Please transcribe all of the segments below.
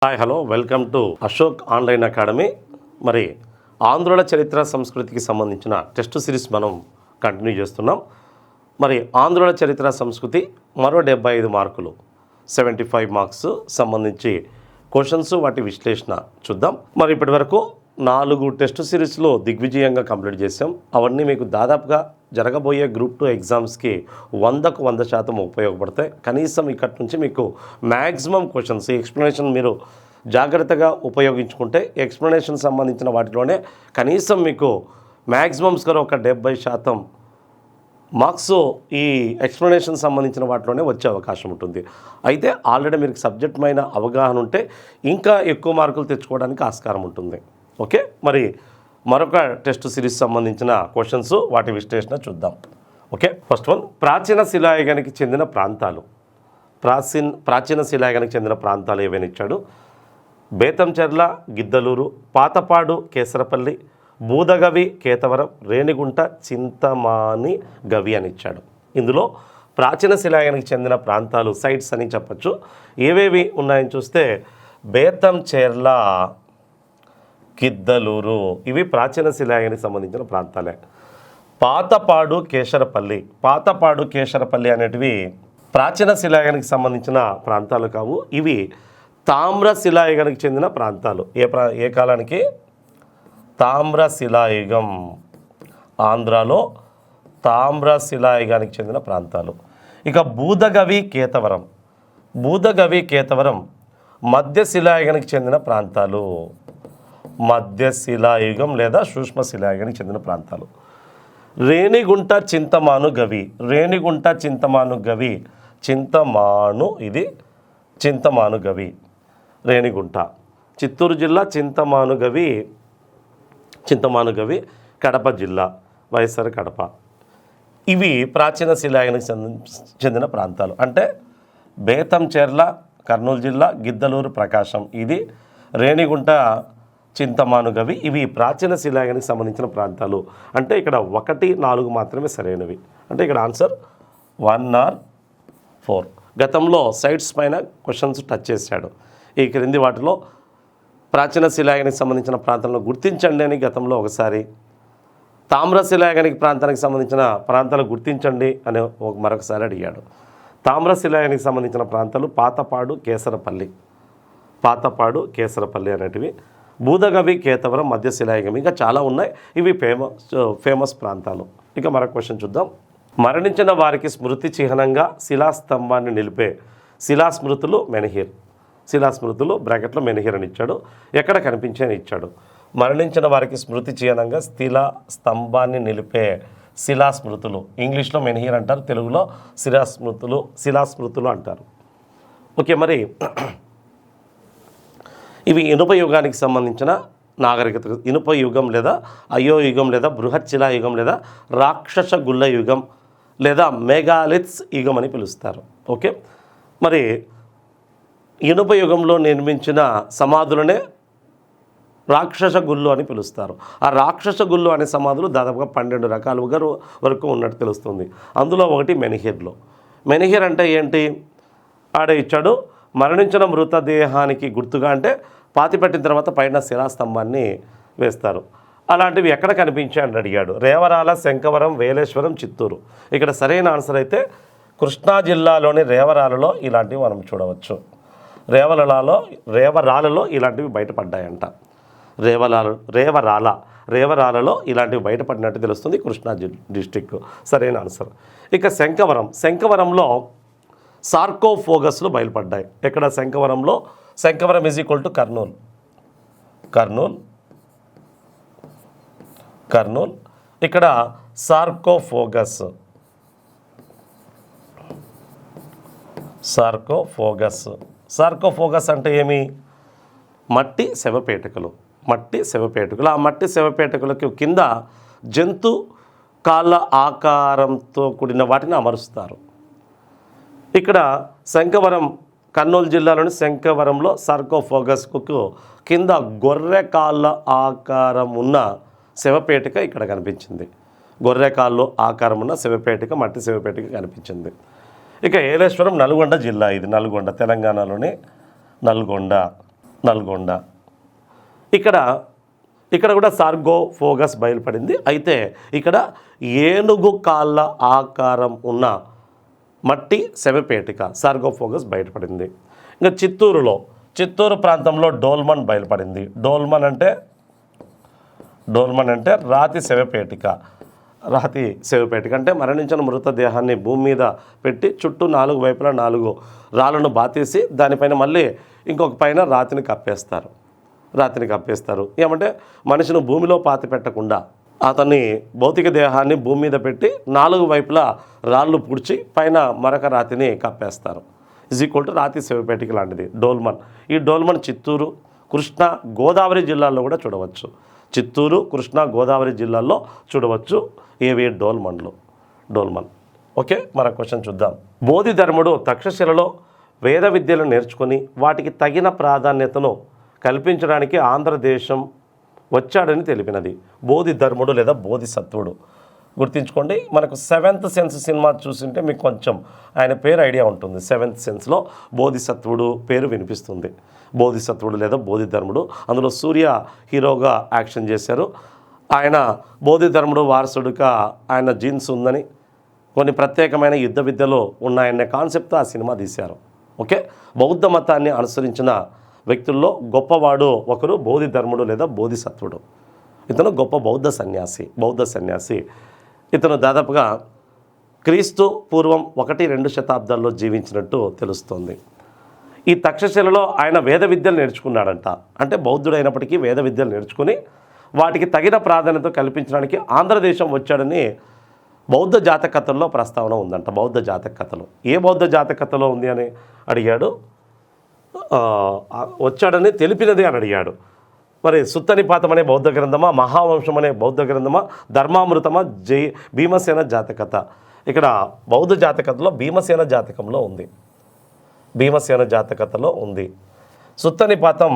Hi hello welcome to Ashok online academy. మరి ఆంధ్రుల చరిత్ర సంస్కృతికి సంబంధించిన టెస్ట్ సిరీస్ మనం కంటిన్యూ చేస్తున్నాం. మరి ఆంధ్రుల చరిత్ర సంస్కృతి మరో 75 మార్కులు 75 మార్క్స్ సంబంధించి క్వశ్చన్స్ వాటి విశ్లేషణ చూద్దాం. మరి ఇప్పటి వరకు 4 టెస్ట్ సిరీస్లో దిగ్విజయంగా కంప్లీట్ చేసాం. అవన్నీ మీకు దాదాపుగా జరగబోయే గ్రూప్ 2 ఎగ్జామ్స్కి 100కు 100% ఉపయోగపడతాయి. కనీసం ఇక్కడి నుంచి మీకు మ్యాక్సిమం క్వశ్చన్స్ ఎక్స్ప్లెనేషన్ మీరు జాగ్రత్తగా ఉపయోగించుకుంటే ఎక్స్ప్లెనేషన్ సంబంధించిన వాటిలోనే కనీసం మీకు మ్యాక్సిమం స్కోర్ ఒక 70% మార్క్స్ ఈ ఎక్స్ప్లెనేషన్ సంబంధించిన వాటిలోనే వచ్చే అవకాశం ఉంటుంది. అయితే ఆల్రెడీ మీకు సబ్జెక్ట్ పైన అవగాహన ఉంటే ఇంకా ఎక్కువ మార్కులు తెచ్చుకోవడానికి ఆస్కారం ఉంటుంది. ఓకే, మరి మరొక టెస్ట్ సిరీస్ సంబంధించిన క్వశ్చన్స్ వాటి విశ్లేషణ చూద్దాం. ఓకే, ఫస్ట్ వన్, ప్రాచీన శిలాయుగానికి చెందిన ప్రాంతాలు. ప్రాచీన శిలాయుగానికి చెందిన ప్రాంతాలు ఏవైనా ఇచ్చాడు. బేతంచెర్ల, గిద్దలూరు, పాతపాడు, కేసరపల్లి, బూదగవి, కేతవరం, రేణిగుంట, చింతమాని గవి అని ఇచ్చాడు. ఇందులో ప్రాచీన శిలాయుగానికి చెందిన ప్రాంతాలు సైట్స్ అని చెప్పచ్చు. ఏవేవి ఉన్నాయని చూస్తే బేతంచెర్ల, గిద్దలూరు ఇవి ప్రాచీన శిలాయుగానికి సంబంధించిన ప్రాంతాలే. పాతపాడు, కేశరపల్లి అనేటివి ప్రాచీన శిలాయుగానికి సంబంధించిన ప్రాంతాలు కావు. ఇవి తామ్ర శిలాయుగానికి చెందిన ప్రాంతాలు. ఏ కాలానికి? తామ్ర శిలాయుగం. ఆంధ్రాలో తామ్ర శిలాయుగానికి చెందిన ప్రాంతాలు. ఇక బూదగవి, కేతవరం మధ్య శిలాయుగానికి చెందిన ప్రాంతాలు. మధ్య శిలాయుగం లేదా సూక్ష్మ శిలాయుగానికి చెందిన ప్రాంతాలు. రేణిగుంట, చింతమాను గవి, ఇది చింతమాను గవి, రేణిగుంట. చిత్తూరు జిల్లా చింతమాను గవి, కడప జిల్లా, వైఎస్ఆర్ కడప. ఇవి ప్రాచీన శిలాయుగానికి చెందిన ప్రాంతాలు. అంటే బేతంచెర్ల కర్నూలు జిల్లా, గిద్దలూరు ప్రకాశం, ఇది రేణిగుంట, చింతమాను గవి, ఇవి ప్రాచీన శిలాయుగానికి సంబంధించిన ప్రాంతాలు. అంటే ఇక్కడ 1, 4 మాత్రమే సరైనవి. అంటే ఇక్కడ ఆన్సర్ 1 or 4. గతంలో సైట్స్ పైన క్వశ్చన్స్ టచ్ చేశాడు. ఈ క్రింది వాటిలో ప్రాచీన శిలాయుగానికి సంబంధించిన ప్రాంతాలను గుర్తించండి అని గతంలో ఒకసారి, తామ్ర శిలాయుగానికి ప్రాంతానికి సంబంధించిన ప్రాంతాలు గుర్తించండి అని మరొకసారి అడిగాడు. తామ్ర శిలాయుగానికి సంబంధించిన ప్రాంతాలు పాతపాడు, కేసరపల్లి అనేటివి. బూదగవి, కేతవరం మధ్య శిలాయుగం, ఇంకా చాలా ఉన్నాయి. ఇవి ఫేమస్ ప్రాంతాలు. ఇక మరొక క్వశ్చన్ చూద్దాం. మరణించిన వారికి స్మృతి చిహ్నంగా శిలాస్తంభాన్ని నిలిపే శిలాస్మృతులు మెన్హిర్. శిలాస్మృతులు బ్రాకెట్లో మెన్హిర్ అని ఇచ్చాడు. ఎక్కడ కనిపించాయని ఇచ్చాడు. మరణించిన వారికి స్మృతి చిహ్నంగా స్తంభాన్ని నిలిపే శిలాస్మృతులు. ఇంగ్లీష్లో మెన్హిర్ అంటారు, తెలుగులో శిలాస్మృతులు అంటారు. ఓకే, మరి ఇవి ఇనుప యుగానికి సంబంధించిన నాగరికత. ఇనుప యుగం లేదా అయో యుగం లేదా బృహత్ శిలా యుగం లేదా రాక్షస గుల్ల యుగం లేదా మెగాలిత్స్ యుగం అని పిలుస్తారు. ఓకే, మరి ఇనుప యుగంలో నిర్మించిన సమాధులనే రాక్షస గుళ్ళు అని పిలుస్తారు. ఆ రాక్షస గుళ్ళు అనే సమాధులు దాదాపుగా 12 రకాల వరకు ఉన్నట్టు తెలుస్తుంది. అందులో ఒకటి మెన్హిర్ అంటే ఏంటి? ఆడే ఇచ్చాడు. మరణించిన మృతదేహానికి గుర్తుగా అంటే పాతిపెట్టిన తర్వాత పైన శిలాస్తంభాన్ని వేస్తారు. అలాంటివి ఎక్కడ కనిపించాయని అడిగాడు. రేవరాల, శంఖవరం, వేలేశ్వరం, చిత్తూరు. ఇక్కడ సరైన ఆన్సర్ అయితే కృష్ణా జిల్లాలోని రేవరాలలో ఇలాంటివి మనం చూడవచ్చు. రేవరాలలో ఇలాంటివి బయటపడ్డాయంట. రేవరాలలో ఇలాంటివి బయటపడినట్టు తెలుస్తుంది. కృష్ణా డిస్టిక్ సరైన ఆన్సర్. ఇక శంఖవరంలో సార్కోఫోగస్లు బయలుపడ్డాయి. ఎక్కడ? శంఖవరం = కర్నూల్. ఇక్కడ సార్కోఫోగస్ అంటే ఏమి? మట్టి శవపేటికలు. ఆ మట్టి శవపేటికలకు కింద జంతు కాళ్ళ ఆకారంతో కూడిన వాటిని అమరుస్తారు. ఇక్కడ కర్నూలు జిల్లాలోని శంఖవరంలో సార్కోఫోగస్కు కింద గొర్రె కాళ్ళ ఆకారం ఉన్న శవపేటిక ఇక్కడ కనిపించింది. గొర్రె కాళ్ళు ఆకారం ఉన్న శవపేటిక, మట్టి శవపేటిక కనిపించింది. ఇక ఏలేశ్వరం నల్గొండ జిల్లా. ఇది నల్గొండ, తెలంగాణలోని నల్గొండ. నల్గొండ. ఇక్కడ కూడా సార్కోఫోగస్ బయలుపడింది. అయితే ఇక్కడ ఏనుగు కాళ్ళ ఆకారం ఉన్న మట్టి శవపేటిక సార్కోఫోగస్ బయటపడింది. ఇంకా చిత్తూరు ప్రాంతంలో డోల్మన్ బయలుపడింది. డోల్మన్ అంటే రాతి శవపేటిక అంటే మరణించిన మృతదేహాన్ని భూమి మీద పెట్టి చుట్టూ 4 వైపులా 4 రాళ్ళను బాతేసి దానిపైన మళ్ళీ ఇంకొక పైన రాతిని కప్పేస్తారు. ఏమంటే మనిషిని భూమిలో పాతి పెట్టకుండా అతన్ని భౌతిక దేహాన్ని భూమి మీద పెట్టి 4 వైపులా రాళ్ళు పుడిచి పైన మరొక రాతిని కప్పేస్తారు. = రాతి శవపేటిక లాంటిది డోల్మన్. ఈ డోల్మన్ చిత్తూరు, కృష్ణా, గోదావరి జిల్లాల్లో కూడా చూడవచ్చు. చిత్తూరు, కృష్ణా, గోదావరి జిల్లాల్లో చూడవచ్చు. ఏవి? డోల్మన్. ఓకే, మరొక క్వశ్చన్ చూద్దాం. బోధిధర్ముడు తక్షశిలలో వేద విద్యలు నేర్చుకుని వాటికి తగిన ప్రాధాన్యతను కల్పించడానికి ఆంధ్రదేశం వచ్చాడని తెలిపినది. బోధిధర్ముడు లేదా బోధిసత్వుడు. గుర్తుంచుకోండి, మనకు 7th సెన్స్ సినిమా చూసింటే మీకు కొంచెం ఆయన పేరు ఐడియా ఉంటుంది. 7th సెన్స్లో బోధిసత్వుడు పేరు వినిపిస్తుంది. బోధిసత్వుడు లేదా బోధిధర్ముడు. అందులో సూర్య హీరోగా యాక్షన్ చేశారు. ఆయన బోధిధర్ముడు వారసుడిగా ఆయన జీన్స్ ఉందని, కొన్ని ప్రత్యేకమైన యుద్ధ విద్యలో ఉన్నాయనే కాన్సెప్ట్తో ఆ సినిమా తీశారు. ఓకే, బౌద్ధ మతాన్ని అనుసరించిన వ్యక్తుల్లో గొప్పవాడు ఒకరు బోధిధర్ముడు లేదా బోధిసత్వుడు. ఇతను గొప్ప బౌద్ధ సన్యాసి. ఇతను దాదాపుగా క్రీస్తు పూర్వం 1-2 శతాబ్దాల్లో జీవించినట్టు తెలుస్తోంది. ఈ తక్షశిలలో ఆయన వేద విద్యలు నేర్చుకున్నాడంట. అంటే బౌద్ధుడైనప్పటికీ వేద విద్యలు నేర్చుకుని వాటికి తగిన ప్రాధాన్యత కల్పించడానికి ఆంధ్రదేశం వచ్చాడని బౌద్ధ జాతక కథల్లో ప్రస్తావన ఉందంట. బౌద్ధ జాతక కథలు ఏ బౌద్ధ జాతక కథలో ఉంది అని అడిగాడు. వచ్చాడని తెలిపినది అని అడిగాడు. మరి సుత్తనిపాతం అనే బౌద్ధ గ్రంథమా, మహావంశం అనే బౌద్ధ గ్రంథమా, ధర్మామృతమా, భీమసేన జాతకత. ఇక్కడ బౌద్ధ జాతకతలో భీమసేన జాతకంలో ఉంది. భీమసేన జాతకతలో ఉంది. సుత్తనిపాతం,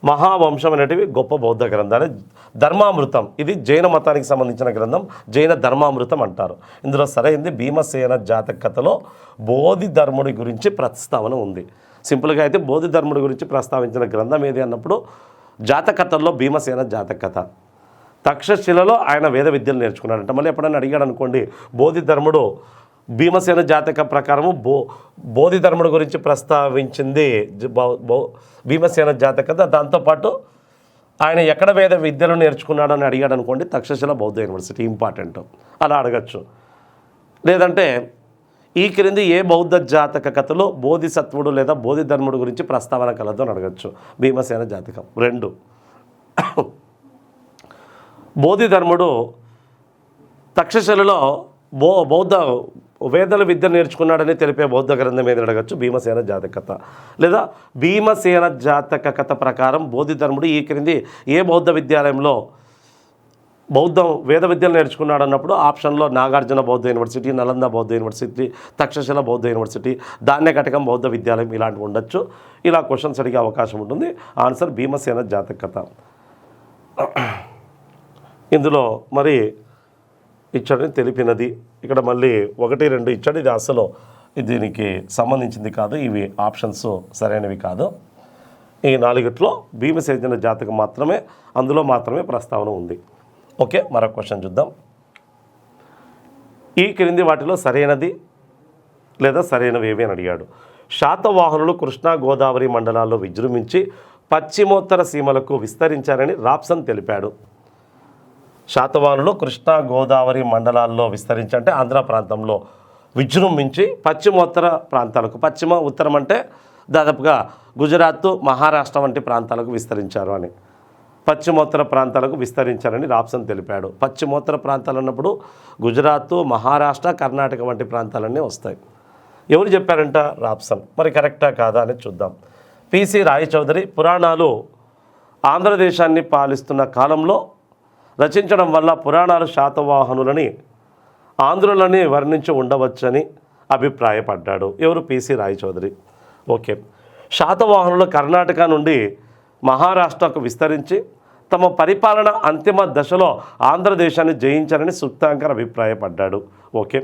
మహావంశం అనేటివి గొప్ప బౌద్ధ గ్రంథాలు. ధర్మామృతం ఇది జైన మతానికి సంబంధించిన గ్రంథం. జైన ధర్మామృతం అంటారు. ఇందులో సరైంది భీమసేన జాతకతలో బోధిధర్ముడి గురించి ప్రస్తావన ఉంది. సింపుల్గా అయితే బోధిధర్ముడి గురించి ప్రస్తావించిన గ్రంథం ఏది అన్నప్పుడు జాతకథల్లో భీమసేన జాతకథ. తక్షశిలలో ఆయన వేద విద్యలు నేర్చుకున్నాడంట. మళ్ళీ ఎప్పుడైనా అడిగాడు అనుకోండి, బోధిధర్ముడు భీమసేన జాతక ప్రకారము బోధిధర్ముడి గురించి ప్రస్తావించింది భీమసేన జాతకథ. దాంతోపాటు ఆయన ఎక్కడ వేద విద్యలు నేర్చుకున్నాడని అడిగాడు అనుకోండి, తక్షశిల బౌద్ధ యూనివర్సిటీ ఇంపార్టెంట్, అలా అడగచ్చు. లేదంటే ఈ క్రింది ఏ బౌద్ధ జాతక కథలో బోధిసత్వుడు లేదా బోధిధర్ముడు గురించి ప్రస్తావన కలదు అని అడగచ్చు. భీమసేన జాతకం. 2 బోధిధర్ముడు తక్షశిలలో బౌద్ధ వేదాల విద్య నేర్చుకున్నాడని తెలిపే బౌద్ధ గ్రంథం ఏది అడగచ్చు. భీమసేన జాతక కథ. లేదా భీమసేన జాతక కథ ప్రకారం బోధిధర్ముడు ఈ క్రింది ఏ బౌద్ధ విద్యాలయంలో వేద విద్యలు నేర్చుకున్నాడు అన్నప్పుడు ఆప్షన్లో నాగార్జున బౌద్ధ యూనివర్సిటీ, నలంద బౌద్ధ యూనివర్సిటీ, తక్షశిల బౌద్ధ యూనివర్సిటీ, ధాన్యకటకం బౌద్ధ విద్యాలయం ఇలాంటివి ఉండొచ్చు. ఇలా క్వశ్చన్స్ అడిగే అవకాశం ఉంటుంది. ఆన్సర్ భీమసేన జాతకత. ఇందులో మరి ఇచ్చాడని తెలిపినది. ఇక్కడ మళ్ళీ 1-2 ఇచ్చాడు. ఇది అసలు దీనికి సంబంధించింది కాదు. ఇవి ఆప్షన్స్ సరైనవి కాదు. ఈ 4 భీమసేన జాతకం మాత్రమే, అందులో మాత్రమే ప్రస్తావన ఉంది. ఓకే, మరొక క్వశ్చన్ చూద్దాం. ఈ క్రింది వాటిలో సరైనది లేదా సరైనవి ఏవి అని అడిగాడు. శాతవాహనులు కృష్ణా గోదావరి మండలాల్లో విజృంభించి పశ్చిమోత్తర సీమలకు విస్తరించారని రాప్సన్ తెలిపాడు. శాతవాహనులు కృష్ణా గోదావరి మండలాల్లో విస్తరించంటే ఆంధ్ర ప్రాంతంలో విజృంభించి పశ్చిమోత్తర ప్రాంతాలకు, పశ్చిమ ఉత్తరం అంటే దాదాపుగా గుజరాత్, మహారాష్ట్ర వంటి ప్రాంతాలకు విస్తరించారు అని, పశ్చిమోత్తర ప్రాంతాలకు విస్తరించారని రాప్సన్ తెలిపాడు. పశ్చిమోత్తర ప్రాంతాలు అన్నప్పుడు గుజరాత్, మహారాష్ట్ర, కర్ణాటక వంటి ప్రాంతాలన్నీ వస్తాయి. ఎవరు చెప్పారంట? రాప్సన్. మరి కరెక్టా కాదా అనేది చూద్దాం. పిసి రాయచౌదరి పురాణాలు ఆంధ్రదేశాన్ని పాలిస్తున్న కాలంలో రచించడం వల్ల పురాణాలు శాతవాహనులని ఆంధ్రులని వర్ణించి ఉండవచ్చని అభిప్రాయపడ్డాడు. ఎవరు? పిసి రాయచౌదరి. ఓకే, శాతవాహనులు కర్ణాటక నుండి మహారాష్ట్రకు విస్తరించి తమ పరిపాలన అంతిమ దశలో ఆంధ్రదేశాన్ని జయించారని Sukthankar అభిప్రాయపడ్డాడు. Okay,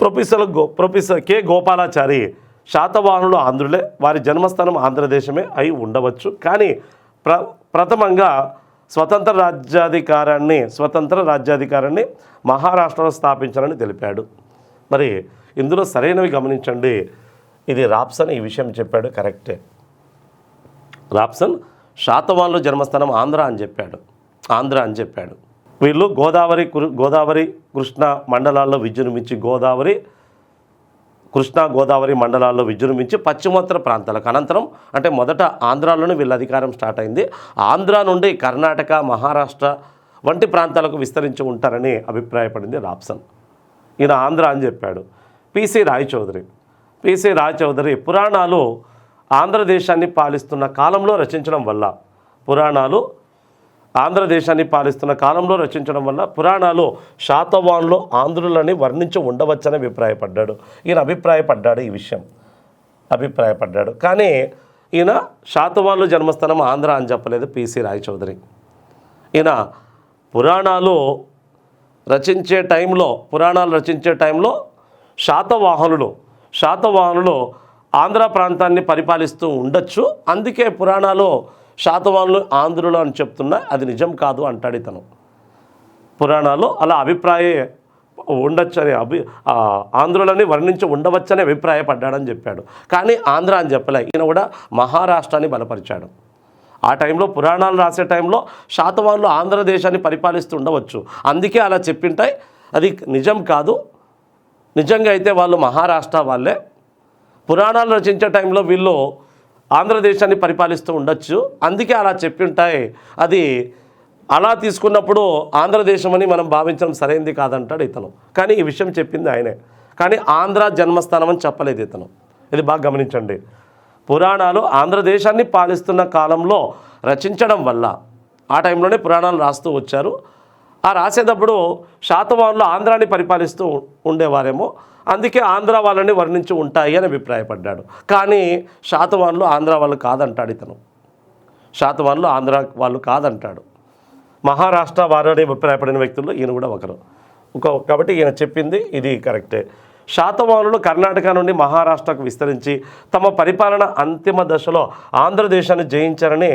professor K Gopalachari శాతవాహనులు ఆంధ్రులే, వారి జన్మస్థానం ఆంధ్రదేశమే అయి ఉండవచ్చు. కానీ ప్రథమంగా స్వతంత్ర రాజ్యాధికారాన్ని మహారాష్ట్రలో స్థాపించాలని తెలిపాడు. మరి ఇందులో సరైనవి గమనించండి. ఇది రాప్సన్ ఈ విషయం చెప్పాడు, కరెక్టే. రాప్సన్ శాతవాహనుల జన్మస్థానం ఆంధ్ర అని చెప్పాడు. వీళ్ళు గోదావరి కృష్ణ మండలాల్లో విజృంభించి గోదావరి మండలాల్లో విజృంభించి పశ్చిమోత్తర ప్రాంతాలకు అనంతరం అంటే మొదట ఆంధ్రాలోనే వీళ్ళ అధికారం స్టార్ట్ అయింది. ఆంధ్ర నుండి కర్ణాటక, మహారాష్ట్ర వంటి ప్రాంతాలకు విస్తరించి ఉంటారని అభిప్రాయపడింది రాప్సన్. ఈయన ఆంధ్ర అని చెప్పాడు. పిసి రాయచౌదరి పురాణాలు ఆంధ్రదేశాన్ని పాలిస్తున్న కాలంలో రచించడం వల్ల పురాణాలు శాతవాహనులు ఆంధ్రులని వర్ణించి ఉండవచ్చని అభిప్రాయపడ్డాడు. ఈయన ఈ విషయం అభిప్రాయపడ్డాడు. కానీ ఈయన శాతవాహనుల జన్మస్థానం ఆంధ్ర అని చెప్పలేదు పిసి రాయచౌదరి. ఈయన పురాణాలు రచించే టైంలో శాతవాహనులు ఆంధ్ర ప్రాంతాన్ని పరిపాలిస్తూ ఉండొచ్చు. అందుకే పురాణాలు శాతవాహనులు ఆంధ్రులు అని చెప్తున్నా అది నిజం కాదు అంటాడు ఇతను. పురాణాలు అలా ఉండొచ్చని ఆంధ్రులని వర్ణించి ఉండవచ్చని అభిప్రాయపడ్డాడని చెప్పాడు. కానీ ఆంధ్ర అని చెప్పలే. ఈయన కూడా మహారాష్ట్రాన్ని బలపరిచాడు. ఆ టైంలో పురాణాలు రాసే టైంలో శాతవాహనులు ఆంధ్రదేశాన్ని పరిపాలిస్తూ ఉండవచ్చు, అందుకే అలా చెప్పింటాయి. అది నిజం కాదు. నిజంగా అయితే వాళ్ళు మహారాష్ట్ర వాళ్ళే. పురాణాలు రచించే టైంలో వీళ్ళు ఆంధ్రదేశాన్ని పరిపాలిస్తూ ఉండొచ్చు, అందుకే అలా చెప్పింటాయి. అది అలా తీసుకున్నప్పుడు ఆంధ్రదేశం అని మనం భావించడం సరైనది కాదంటాడు ఇతను. కానీ ఈ విషయం చెప్పింది ఆయనే. కానీ ఆంధ్ర జన్మస్థానం అని చెప్పలేదు ఇతను. ఇది బాగా గమనించండి. పురాణాలు ఆంధ్రదేశాన్ని పాలిస్తున్న కాలంలో రచించడం వల్ల ఆ టైంలోనే పురాణాలు రాస్తూ వచ్చారు. ఆ రాసేటప్పుడు శాతవాహనులు ఆంధ్రాన్ని పరిపాలిస్తూ ఉండేవారేమో, అందుకే ఆంధ్ర వాళ్ళని వర్ణించి ఉంటాయి అని అభిప్రాయపడ్డాడు. కానీ శాతవాహనులు ఆంధ్ర వాళ్ళు కాదంటాడు ఇతను. శాతవాహనులు ఆంధ్ర వాళ్ళు కాదంటాడు. మహారాష్ట్ర వారని అభిప్రాయపడిన వ్యక్తుల్లో ఈయన కూడా ఒకరు. కాబట్టి ఈయన చెప్పింది ఇది కరెక్టే. శాతవాహనులు కర్ణాటక నుండి మహారాష్ట్రకు విస్తరించి తమ పరిపాలన అంతిమ దశలో ఆంధ్రదేశాన్ని జయించారని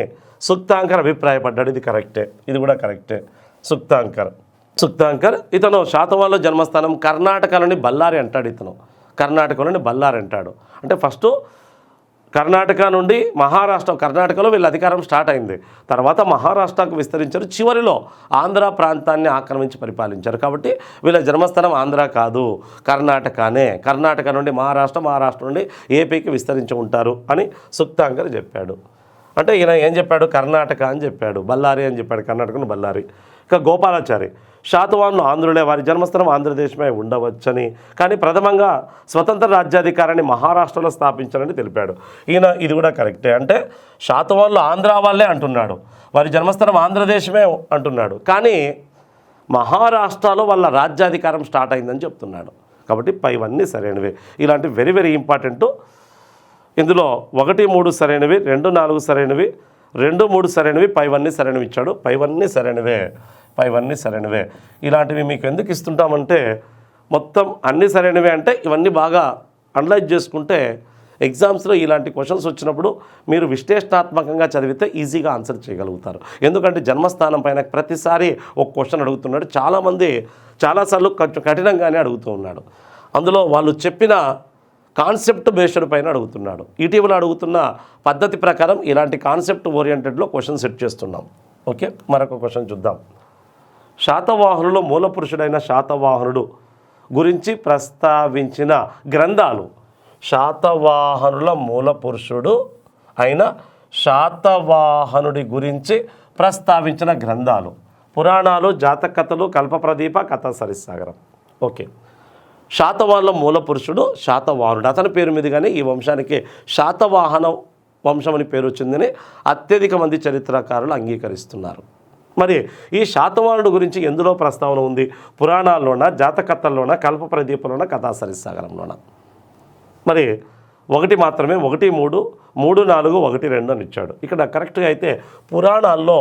సుక్తాంకర్ అభిప్రాయపడ్డాడు. ఇది కరెక్టే, ఇది కూడా కరెక్టే. సుక్తాంకర్ ఇతను శాతవాహనుల జన్మస్థానం కర్ణాటకలోని బళ్ళారి అంటాడు. అంటే ఫస్ట్ కర్ణాటక నుండి కర్ణాటకలో వీళ్ళ అధికారం స్టార్ట్ అయింది. తర్వాత మహారాష్ట్రకు విస్తరించారు. చివరిలో ఆంధ్ర ప్రాంతాన్ని ఆక్రమించి పరిపాలించారు. కాబట్టి వీళ్ళ జన్మస్థానం ఆంధ్ర కాదు, కర్ణాటకనే. కర్ణాటక నుండి మహారాష్ట్ర నుండి ఏపీకి విస్తరించి ఉంటారు అని సుక్తాంకర్ చెప్పాడు. అంటే ఈయన ఏం చెప్పాడు? కర్ణాటక అని చెప్పాడు, బళ్ళారి అని చెప్పాడు. కర్ణాటకను బళ్ళారి. ఇక గోపాలాచారి శాతవాహనులు ఆంధ్రులే, వారి జన్మస్థానం ఆంధ్రదేశమే ఉండవచ్చని, కానీ ప్రథమంగా స్వతంత్ర రాజ్యాధికారాన్ని మహారాష్ట్రలో స్థాపించాలని తెలిపాడు. ఈయన ఇది కూడా కరెక్టే. అంటే శాతవాహనులు ఆంధ్ర వాళ్ళే అంటున్నాడు, వారి జన్మస్థానం ఆంధ్రదేశమే అంటున్నాడు, కానీ మహారాష్ట్రలో వాళ్ళ రాజ్యాధికారం స్టార్ట్ అయిందని చెప్తున్నాడు. కాబట్టి పైవన్నీ సరైనవే. ఇలాంటి వెరీ వెరీ ఇంపార్టెంట్. ఇందులో 1, 3 సరైనవి, 2, 4 సరైనవి, 2, 3 సరైనవి, పైవన్నీ సరైనవి ఇచ్చాడు. పైవన్నీ సరైనవే. ఇలాంటివి మీకు ఎందుకు ఇస్తుంటామంటే మొత్తం అన్నీ సరైనవే అంటే ఇవన్నీ బాగా అనలైజ్ చేసుకుంటే ఎగ్జామ్స్లో ఇలాంటి క్వశ్చన్స్ వచ్చినప్పుడు మీరు విశ్లేషణాత్మకంగా చదివితే ఈజీగా ఆన్సర్ చేయగలుగుతారు. ఎందుకంటే జన్మస్థానం పైన ప్రతిసారి ఒక క్వశ్చన్ అడుగుతున్నాడు. చాలామంది చాలాసార్లు కఠినంగానే అడుగుతూ ఉన్నాడు. అందులో వాళ్ళు చెప్పిన కాన్సెప్ట్ బేస్డ్ పైన అడుగుతున్నాడు. ఇటీవల అడుగుతున్న పద్ధతి ప్రకారం ఇలాంటి కాన్సెప్ట్ ఓరియంటెడ్లో క్వశ్చన్ సెట్ చేస్తున్నాం. ఓకే, మరొక క్వశ్చన్ చూద్దాం. శాతవాహనులో మూల పురుషుడైన శాతవాహనుడు గురించి ప్రస్తావించిన గ్రంథాలు. శాతవాహనుల మూల పురుషుడు అయిన శాతవాహనుడి గురించి ప్రస్తావించిన గ్రంథాలు: పురాణాలు, జాతక కథలు, కల్పప్రదీప, కథా సరిస్సాగరం. ఓకే, శాతవాహనుల మూల పురుషుడు శాతవాహనుడు. అతని పేరు మీదుగానే ఈ వంశానికి శాతవాహన వంశం అని పేరు వచ్చిందని అత్యధిక మంది చరిత్రకారులు అంగీకరిస్తున్నారు. మరి ఈ శాతవాహనుడు గురించి ఎందులో ప్రస్తావన ఉంది? పురాణాల్లోనా, జాతకథల్లోనా, కల్పప్రదీపంలోనా, కథా సరిస్సాగరంలోనా? మరి ఒకటి మాత్రమే. 1, 3, 3, 4, 1, 2 అని ఇచ్చాడు. ఇక్కడ కరెక్ట్గా అయితే పురాణాల్లో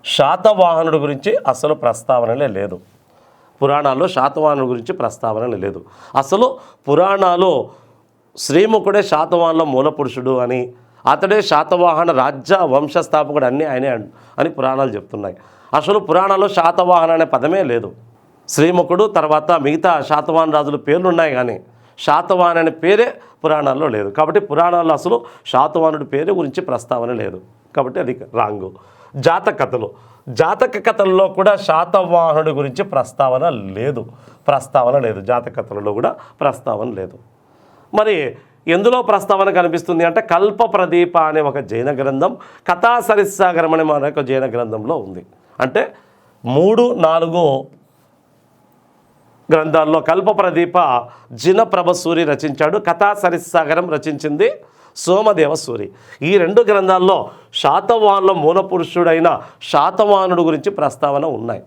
శాతవాహనుడు గురించి అసలు ప్రస్తావనలే లేదు. పురాణాల్లో శాతవాహనుడి గురించి ప్రస్తావన లేదు. అసలు పురాణాలు శ్రీముఖుడే శాతవాహనుల మూలపురుషుడు అని, అతడే శాతవాహన రాజ్య వంశస్థాపకుడు అన్నీ ఆయనే అని పురాణాలు చెప్తున్నాయి. అసలు పురాణాల్లో శాతవాహన అనే పదమే లేదు. శ్రీముఖుడు తర్వాత మిగతా శాతవాహన రాజుల పేర్లు ఉన్నాయి, కానీ శాతవాహన అనే పేరే పురాణాల్లో లేదు. కాబట్టి పురాణాల్లో అసలు శాతవాహనుడి పేరు గురించి ప్రస్తావన లేదు, కాబట్టి అది రాంగు. జాతక కథల్లో కూడా శాతవాహనుడి గురించి ప్రస్తావన లేదు. జాతక కథలలో కూడా ప్రస్తావన లేదు. మరి ఎందులో ప్రస్తావన కనిపిస్తుంది అంటే కల్ప ప్రదీప అనే ఒక జైన గ్రంథం, కథా సరిస్సాగరం అనే మరొక జైన గ్రంథంలో ఉంది. అంటే 3-4 గ్రంథాల్లో కల్ప ప్రదీప జినప్రభ సూరి రచించాడు, కథా సరిస్సాగరం రచించింది సోమదేవ సూరి. ఈ 2 గ్రంథాల్లో శాతవాహనుల మూలపురుషుడైన శాతవాహనుడు గురించి ప్రస్తావన ఉన్నాయి.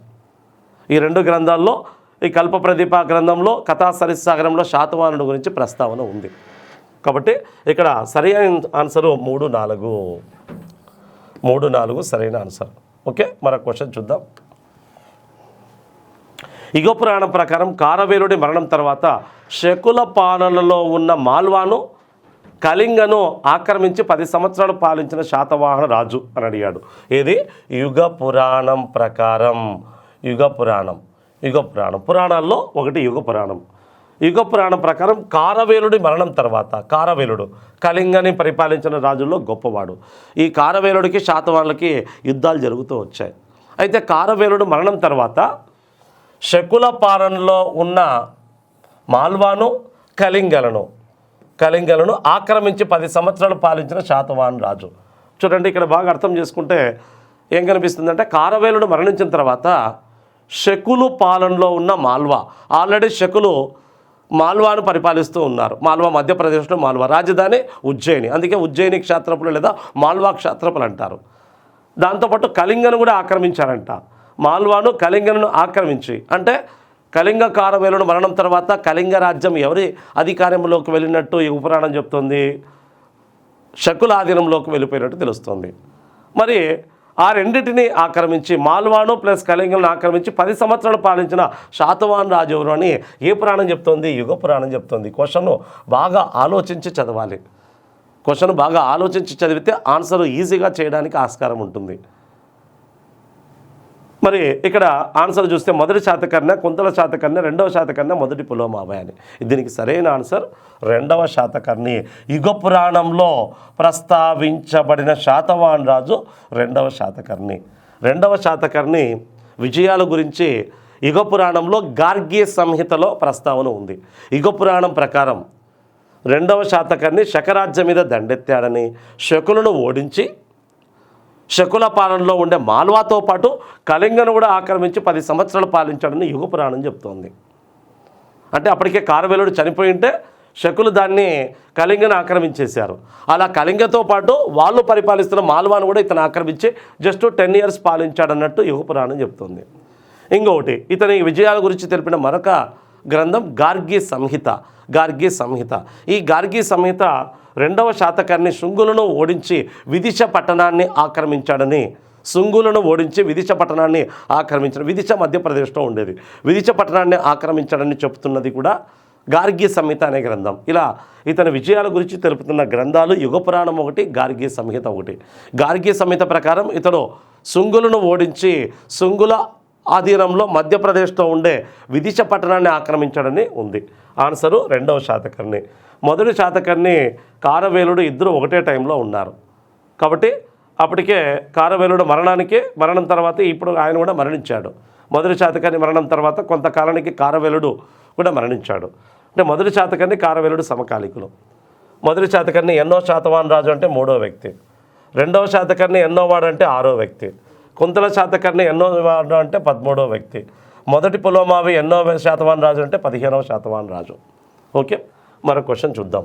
ఈ 2 గ్రంథాల్లో ఈ కల్ప ప్రదీప గ్రంథంలో కథా సరిస్సాగరంలో శాతవాహనుడు గురించి ప్రస్తావన ఉంది. కాబట్టి ఇక్కడ సరైన ఆన్సరు 3-4 సరైన ఆన్సర్. ఓకే, మరొక క్వశ్చన్ చూద్దాం. యుగ పురాణం ప్రకారం కారవేలుడి మరణం తర్వాత శకుల పాలనలో ఉన్న మాల్వాను కళింగను ఆక్రమించి 10 సంవత్సరాలు పాలించిన శాతవాహన రాజు అని అడిగాడు. ఏది యుగ పురాణం ప్రకారం. పురాణాల్లో ఒకటి యుగ పురాణం ప్రకారం కారవేలుడి మరణం తర్వాత, కారవేలుడు కళింగని పరిపాలించిన రాజుల్లో గొప్పవాడు. ఈ కారవేలుడికి శాతవాహనులకి యుద్ధాలు జరుగుతూ వచ్చాయి. అయితే కారవేలుడు మరణం తర్వాత శకుల పాలనలో ఉన్న మాల్వాను కళింగలను ఆక్రమించి 10 సంవత్సరాలు పాలించిన శాతవాహన రాజు. చూడండి, ఇక్కడ బాగా అర్థం చేసుకుంటే ఏం కనిపిస్తుందంటే కారవేలుడు మరణించిన తర్వాత శకులు పాలనలో ఉన్న మాల్వా, ఆల్రెడీ శకులు మాల్వాను పరిపాలిస్తూ ఉన్నారు. మాల్వా మధ్యప్రదేశ్లో మాల్వా, రాజధాని ఉజ్జయిని, అందుకే ఉజ్జయిని క్షాత్రపులు లేదా మాల్వా క్షాత్రపులు అంటారు. దాంతోపాటు కళింగను కూడా ఆక్రమించారంట. మాల్వాను కళింగను ఆక్రమించి, అంటే కళింగ కారవేలుడు మరణం తర్వాత కళింగ రాజ్యం ఎవరి అధికారంలోకి వెళ్ళినట్టు ఈ ఉపపురాణం చెప్తుంది, శకుల ఆధీనంలోకి వెళ్ళిపోయినట్టు తెలుస్తుంది. మరి ఆ రెండింటిని ఆక్రమించి మాల్వాను ప్లస్ కళింగలను ఆక్రమించి 10 సంవత్సరాలు పాలించిన శాతవాహన రాజు ఎవరు అని ఏ పురాణం చెప్తోంది? యుగ పురాణం చెప్తోంది. క్వశ్చన్ బాగా ఆలోచించి చదివితే ఆన్సర్ ఈజీగా చేయడానికి ఆస్కారం ఉంటుంది. మరి ఇక్కడ ఆన్సర్ చూస్తే మొదటి శాతకర్ణి, కుంతల శాతకర్ణి, 2వ శాతకర్ణి, మొదటి పులోమావై అని. దీనికి సరైన ఆన్సర్ 2వ శాతకర్ణి. యుగ పురాణంలో ప్రస్తావించబడిన శాతవాహన రాజు 2వ శాతకర్ణి. 2వ శాతకర్ణి విజయాల గురించి యుగ పురాణంలో గార్గ్య సంహితలో ప్రస్తావన ఉంది. యుగ పురాణం ప్రకారం 2వ శాతకర్ణి శకరాజ్యం మీద దండెత్తాడని, శకులను ఓడించి శకుల పాలనలో ఉండే మాల్వాతో పాటు కళింగను కూడా ఆక్రమించి 10 సంవత్సరాలు పాలించాడని యుగ పురాణం చెప్తోంది. అంటే అప్పటికే కారవేలుడు చనిపోయి ఉంటే శకులు దాన్ని కళింగను ఆక్రమించేశారు. అలా కళింగతో పాటు వాళ్ళు పరిపాలిస్తున్న మాల్వాను కూడా ఇతను ఆక్రమించి జస్ట్ 10 ఇయర్స్ పాలించాడన్నట్టు యుగ పురాణం చెప్తుంది. ఇంకొకటి, ఇతని విజయాల గురించి తెలిపిన మరొక గ్రంథం గార్గ్య సంహిత. ఈ గార్గ్య సంహిత 2వ శాతకర్ణి శుంగులను ఓడించి విదిశ పట్టణాన్ని ఆక్రమించాడని, విదిశ మధ్యప్రదేశ్లో ఉండేది, విదిశ పట్టణాన్ని ఆక్రమించాడని చెప్తున్నది కూడా గార్గ్య సంహిత అనే గ్రంథం. ఇలా ఇతని విజయాల గురించి తెలుపుతున్న గ్రంథాలు యుగ పురాణం ఒకటి, గార్గ్య సంహిత ఒకటి. గార్గ్య సంహిత ప్రకారం ఇతడు శుంగులను ఓడించి శుంగుల ఆధీనంలో మధ్యప్రదేశ్లో ఉండే విదిశ పట్టణాన్ని ఆక్రమించాడని ఉంది. ఆన్సరు 2వ శాతకర్ణి. మొదటి శాతకర్ణి కారవేలుడు ఇద్దరు ఒకటే టైంలో ఉన్నారు. కాబట్టి అప్పటికే కారవేలుడు మరణం తర్వాత ఇప్పుడు ఆయన కూడా మరణించాడు. మొదటి శాతకర్ణి మరణం తర్వాత కొంతకాలానికి కారవేలుడు కూడా మరణించాడు. అంటే మొదటి శాతకర్ణి కారవేలుడు సమకాలికులు. మొదటి శాతకర్ణి ఎన్నో శాతవాహన రాజు అంటే 3వ వ్యక్తి, 2వ శాతకర్ణి ఎన్నో వాడు అంటే 6వ వ్యక్తి, కుంతల శాతకర్ణి ఎన్నో వాడు అంటే 13వ వ్యక్తి, మొదటి పులోమావి ఎన్నో శాతవాహన రాజు అంటే 15వ శాతవాహన రాజు. ఓకే, మరో క్వశ్చన్ చూద్దాం.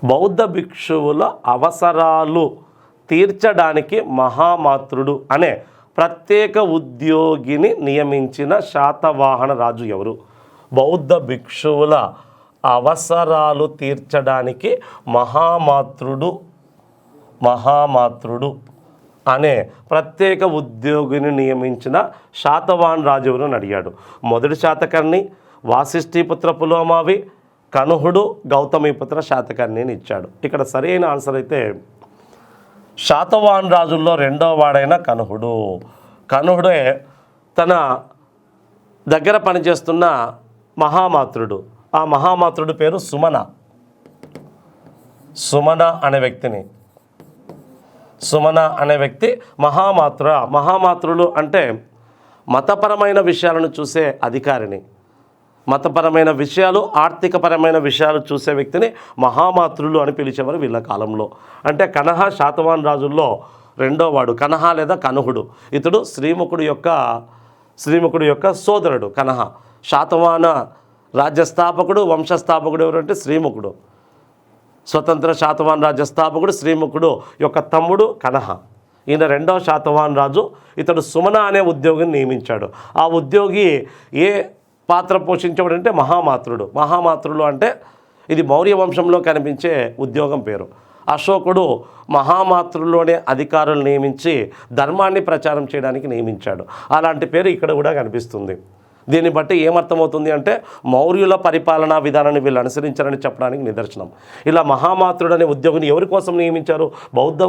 బౌద్ధ భిక్షువుల అవసరాలు తీర్చడానికి మహామాతృడు అనే ప్రత్యేక ఉద్యోగిని నియమించిన శాతవాహన రాజు ఎవరు? బౌద్ధ భిక్షువుల అవసరాలు తీర్చడానికి మహామాతృడు అనే ప్రత్యేక ఉద్యోగిని నియమించిన శాతవాహన రాజు ఎవరు అని అడిగాడు. మొదటి శాతకర్ణి, వాసిష్ఠీపుత్ర పులోమావి, కనుహుడు గౌతమిపుత్ర శాతకర్ణిని ఇచ్చాడు. ఇక్కడ సరైన ఆన్సర్ అయితే శాతవాహన రాజుల్లో రెండవ వాడైన కనుహుడు. కనుహుడే తన దగ్గర పనిచేస్తున్న మహామాతృడు, ఆ మహామాతృడు పేరు సుమన. సుమన అనే వ్యక్తి మహామాతృలు అంటే మతపరమైన విషయాలను చూసే అధికారిని, మతపరమైన విషయాలు, ఆర్థికపరమైన విషయాలు చూసే వ్యక్తిని మహామాతృలు అని పిలిచేవారు వీళ్ళ కాలంలో. అంటే కనహ శాతవాహన రాజుల్లో రెండో వాడు, కనహ లేదా కనుహుడు. ఇతడు శ్రీముఖుడు యొక్క సోదరుడు కనహ. శాతవాహన రాజ్యస్థాపకుడు, వంశస్థాపకుడు ఎవరంటే శ్రీముఖుడు. స్వతంత్ర శాతవాహన రాజ్యస్థాపకుడు శ్రీముఖుడు యొక్క తమ్ముడు కనహ. ఈయన రెండవ శాతవాహన రాజు. ఇతడు సుమన అనే ఉద్యోగిని నియమించాడు. ఆ ఉద్యోగి ఏ పాత్ర పోషించేవాడంటే మహామాతృలు అంటే ఇది మౌర్య వంశంలో కనిపించే ఉద్యోగం పేరు. అశోకుడు మహామాతృలోనే అధికారులు నియమించి ధర్మాన్ని ప్రచారం చేయడానికి నియమించాడు. అలాంటి పేరు ఇక్కడ కూడా కనిపిస్తుంది. దీన్ని బట్టి ఏమర్థమవుతుంది అంటే మౌర్యుల పరిపాలనా విధానాన్ని వీళ్ళు అనుసరించారని చెప్పడానికి నిదర్శనం. ఇలా మహామాతృడు అనే ఉద్యోగిని ఎవరి కోసం నియమించారు? బౌద్ధ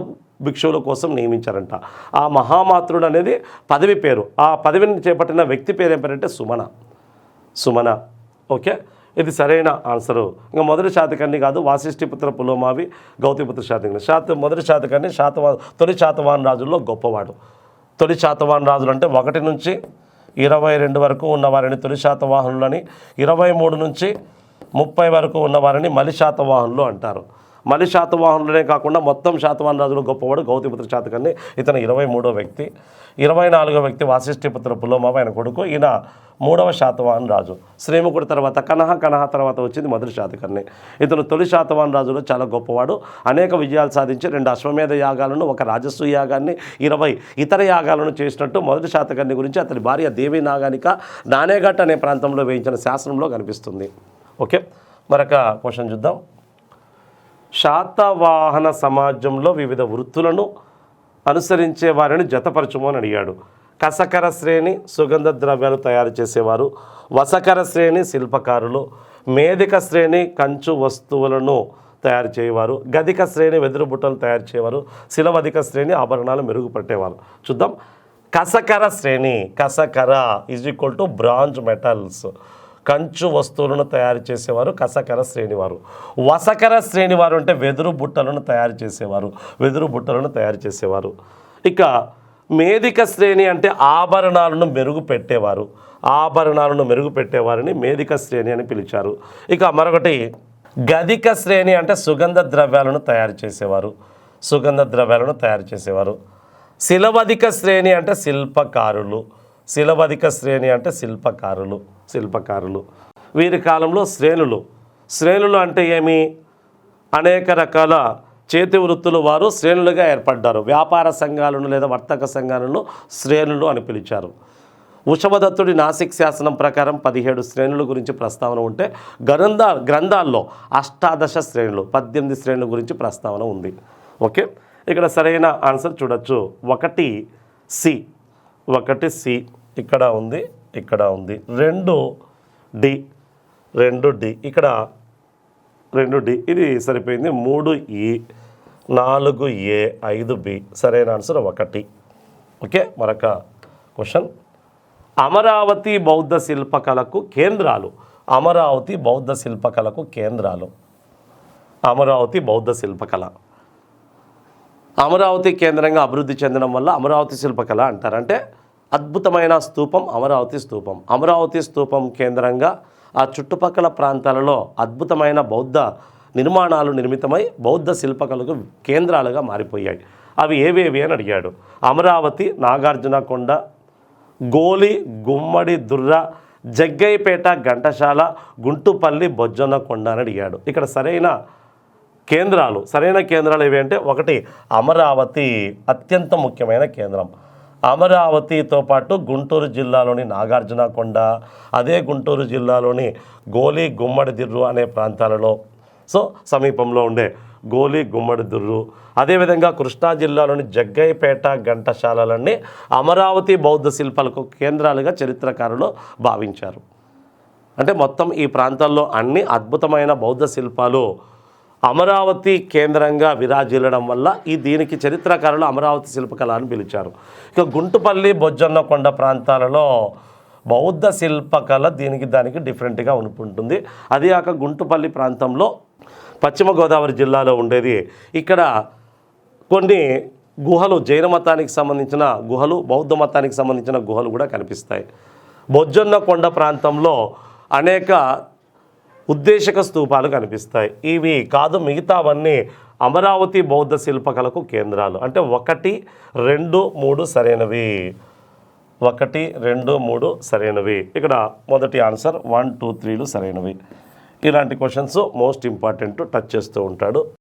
భిక్షువుల కోసం నియమించారంట. ఆ మహామాతృడు అనేది పదవి పేరు. ఆ పదవిని చేపట్టిన వ్యక్తి పేరు ఏం పేరంటే సుమన. ఓకే, ఇది సరైన ఆన్సరు. ఇంకా మొదటి శాతకర్ణి కాదు, వాసిష్ఠిపుత్ర పులోమావి గౌతమిపుత్ర శాతకర్ణి. మొదటి శాతకర్ణి తొలి శాతవాహన రాజుల్లో గొప్పవాడు. తొలి శాతవాహన రాజులు అంటే 1 నుంచి 22 వరకు ఉన్నవారిని తొలి శాతవాహనులని, 23 నుంచి 30 వరకు ఉన్నవారిని మలి శాతవాహనులు అంటారు. మలి శాతవాహనులనే కాకుండా మొత్తం శాతవాహన రాజులు గొప్పవాడు గౌతమిపుత్ర శాతకర్ణి. ఇతను 23వ వ్యక్తి. 24వ వ్యక్తి వాసిష్ఠిపుత్ర పులోమావి, ఆయన కొడుకు. ఈయన 3వ శాతవాహన రాజు. శ్రీముఖుడి తర్వాత కనహ తర్వాత వచ్చింది మొదటి శాతకర్ణి. ఇతను తొలి శాతవాహన రాజులో చాలా గొప్పవాడు. అనేక విజయాలు సాధించి 2 అశ్వమేధ యాగాలను, 1 రాజస్వ యాగాన్ని, 20 ఇతర యాగాలను చేసినట్టు మొదటి శాతకర్ణి గురించి అతని భార్య దేవి నాగానిక నానేఘట్ అనే ప్రాంతంలో వేయించిన శాసనంలో కనిపిస్తుంది. ఓకే, మరొక క్వశ్చన్ చూద్దాం. శాతవాహన సమాజంలో వివిధ వృత్తులను అనుసరించే వారిని జతపరచుము అని అడిగాడు. కసకర శ్రేణి సుగంధ ద్రవ్యాలు తయారు చేసేవారు, వసకర శ్రేణి శిల్పకారులు, మేధిక శ్రేణి కంచు వస్తువులను తయారు చేయవారు, గదిక శ్రేణి వెదురు బుట్టలు తయారు చేయవారు, శిలవధిక శ్రేణి ఆభరణాలు మెరుగుపట్టేవారు. చూద్దాం. కసకర శ్రేణి, కసకర is equal to bronze metals, కంచు వస్తువులను తయారు చేసేవారు కసకర శ్రేణి వారు. వసకర శ్రేణి వారు అంటే వెదురు బుట్టలను తయారు చేసేవారు. ఇక మేధిక శ్రేణి అంటే ఆభరణాలను మెరుగుపెట్టేవారిని మేధిక శ్రేణి అని పిలిచారు. ఇక మరొకటి గదిక శ్రేణి అంటే సుగంధ ద్రవ్యాలను తయారు చేసేవారు. శిలవధిక శ్రేణి అంటే శిల్పకారులు. వీరి కాలంలో శ్రేణులు అంటే ఏమి? అనేక రకాల చేతి వృత్తులు వారు శ్రేణులుగా ఏర్పడ్డారు. వ్యాపార సంఘాలను లేదా వర్తక సంఘాలను శ్రేణులు అని పిలిచారు. ఉషభదత్తుడి నాసిక్ శాసనం ప్రకారం 17 శ్రేణుల గురించి ప్రస్తావన ఉంటే గ్రంథాల్లో 18 శ్రేణులు 18 శ్రేణుల గురించి ప్రస్తావన ఉంది. ఓకే, ఇక్కడ సరైన ఆన్సర్ చూడొచ్చు. 1 సి ఇక్కడ ఉంది. 2 డి ఇక్కడ 2 డి ఇది సరిపోయింది. 3 ఈ 4 ఏ 5 బి. సరైన ఆన్సర్ 1. ఓకే, మరొక క్వశ్చన్. అమరావతి బౌద్ధ శిల్పకళకు కేంద్రాలు. అమరావతి బౌద్ధ శిల్పకళ అమరావతి కేంద్రంగా అభివృద్ధి చెందడం వల్ల అమరావతి శిల్పకళ అంటారు. అంటే అద్భుతమైన స్తూపం అమరావతి స్తూపం కేంద్రంగా ఆ చుట్టుపక్కల ప్రాంతాలలో అద్భుతమైన బౌద్ధ నిర్మాణాలు నిర్మితమై బౌద్ధ శిల్పకళకు కేంద్రాలుగా మారిపోయాయి. అవి ఏవేవి అని అడిగాడు. అమరావతి, నాగార్జునకొండ, గోలి, గుమ్మడి దుర్ర, జగ్గైపేట, ఘంటసాల, గుంటుపల్లి, బొజ్జన్నకొండ అని అడిగాడు. ఇక్కడ సరైన కేంద్రాలు ఏవి అంటే 1 అమరావతి అత్యంత ముఖ్యమైన కేంద్రం. అమరావతితో పాటు గుంటూరు జిల్లాలోని నాగార్జునకొండ, అదే గుంటూరు జిల్లాలోని గోలి, గుమ్మడి దిర్రు అనే ప్రాంతాలలో సమీపంలో ఉండే గోలి, గుమ్మడి దిర్రు, అదేవిధంగా కృష్ణా జిల్లాలోని జగ్గైపేట, ఘంటసాలలన్నీ అమరావతి బౌద్ధ శిల్పాలకు కేంద్రాలుగా చరిత్రకారులు భావించారు. అంటే మొత్తం ఈ ప్రాంతాల్లో అన్ని అద్భుతమైన బౌద్ధ శిల్పాలు అమరావతి కేంద్రంగా విరాజిల్లడం వల్ల దీనికి చరిత్రకారులు అమరావతి శిల్పకళ అని పిలిచారు. ఇక గుంటుపల్లి బొజ్జన్నకొండ ప్రాంతాలలో బౌద్ధ శిల్పకళ దానికి డిఫరెంట్గా ఉంటుంది. అది కాక గుంటుపల్లి ప్రాంతంలో పశ్చిమ గోదావరి జిల్లాలో ఉండేది. ఇక్కడ కొన్ని గుహలు, జైన మతానికి సంబంధించిన గుహలు, బౌద్ధ మతానికి సంబంధించిన గుహలు కూడా కనిపిస్తాయి. బొజ్జన్నకొండ ప్రాంతంలో అనేక ఉద్దేశక స్తూపాలు కనిపిస్తాయి. ఇవి కాదు, మిగతావన్నీ అమరావతి బౌద్ధ శిల్పకళకు కేంద్రాలు. అంటే 1, 2, 3 సరైనవి. 1, 2, 3 సరైనవి. ఇక్కడ మొదటి ఆన్సర్ 1, 2, 3లు సరైనవి. ఇలాంటి క్వశ్చన్స్ మోస్ట్ ఇంపార్టెంట్ టచ్ చేస్తూ ఉంటాడు.